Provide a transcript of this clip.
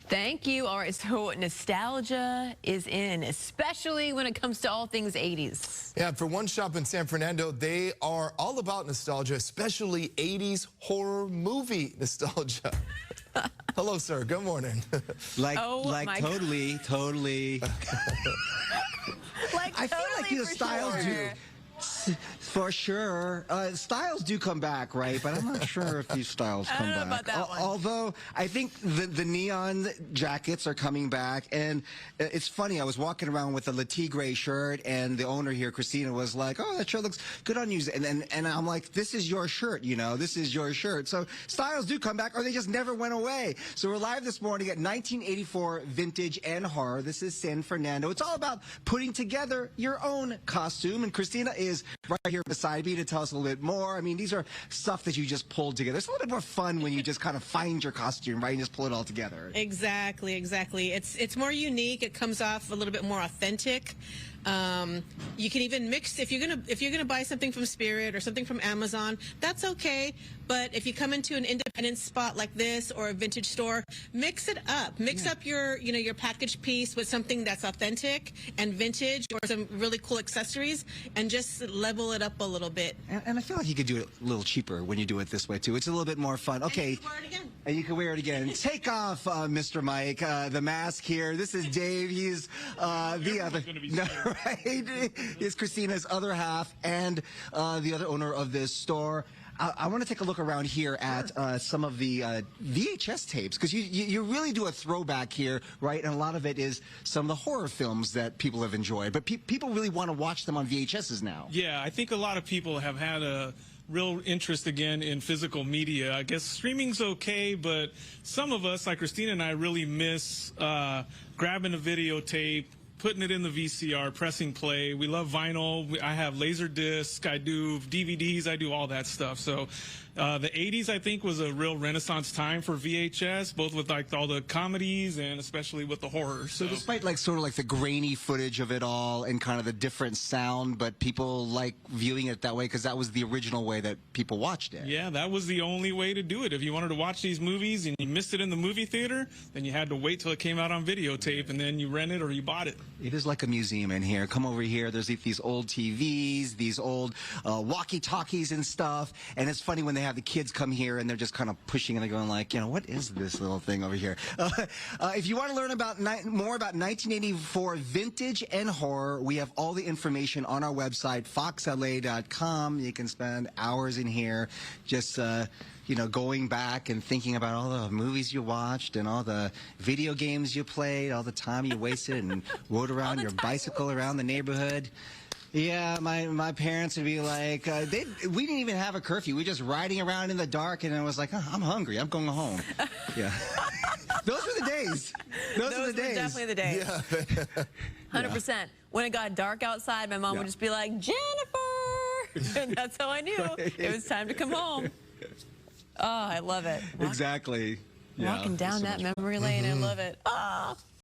Thank you. All right, so nostalgia is in, especially when it comes to all things 80s. Yeah, for one shop in San Fernando, they are all about nostalgia, especially 80s horror movie nostalgia. Hello, sir. Good morning. Totally. Like, I feel like totally, styles sure. do. For sure. Styles do come back, right? But I'm not sure if these styles come I don't know back. about that one. Although I think the neon jackets are coming back. And it's funny, I was walking around with a Latte gray shirt, and the owner here, Christina, was like, "Oh, that shirt looks good on you." And I'm like, "This is your shirt, you know. This is your shirt." So styles do come back, or they just never went away. So we're live this morning at 1984 Vintage and Horror. This is San Fernando. It's all about putting together your own costume. And Christina is right here beside me to tell us a little bit more. I mean, these are stuff that you just pulled together. It's a little bit more fun when you just kind of find your costume, right, and just pull it all together. Exactly. It's more unique. It comes off a little bit more authentic. You can even mix if you're gonna buy something from Spirit or something from Amazon. That's okay. But if you come into an independent spot like this or a vintage store, mix it up. Mix up your your package piece with something that's authentic and vintage, or some really cool accessories, and just level it up a little bit. And I feel like you could do it a little cheaper when you do it this way too. It's a little bit more fun. Okay. And you can wear it again. And you can wear it again. Take off, Mr. Mike, the mask here. This is Dave. He's the other. No, right? Is Christina's other half and the other owner of this store. I want to take a look around here at some of the VHS tapes, because you really do a throwback here, right? And a lot of it is some of the horror films that people have enjoyed. But people really want to watch them on VHSs now. Yeah, I think a lot of people have had a real interest again in physical media. I guess streaming's okay, but some of us, like Christina and I, really miss grabbing a videotape, putting it in the VCR, pressing play. We love vinyl. I have laser discs. I do DVDs. I do all that stuff. So the 80s, I think, was a real renaissance time for VHS, both with like all the comedies and especially with the horror. So despite sort of the grainy footage of it all and kind of the different sound, but people like viewing it that way because that was the original way that people watched it. Yeah, that was the only way to do it. If you wanted to watch these movies and you missed it in the movie theater, then you had to wait till it came out on videotape, and then you rent it or you bought it. It is like a museum in here. Come over here. There's these old TVs, these old walkie-talkies and stuff. And it's funny when they have the kids come here and they're just kind of pushing and they're going like, what is this little thing over here? If you want to learn about more about 1984 vintage and horror, we have all the information on our website, foxla.com. You can spend hours in here just going back and thinking about all the movies you watched and all the video games you played, all the time you wasted and rode around your bicycle around the neighborhood. Yeah, my parents would be like, we didn't even have a curfew. We were just riding around in the dark, and I was like, I'm hungry. I'm going home. Yeah. Those were the days. Those were the days. Definitely the days. Yeah. 100%. When it got dark outside, my mom would just be like, Jennifer! And that's how I knew it was time to come home. Oh, I love it. Exactly. Walking down that memory lane, I love it. Ah.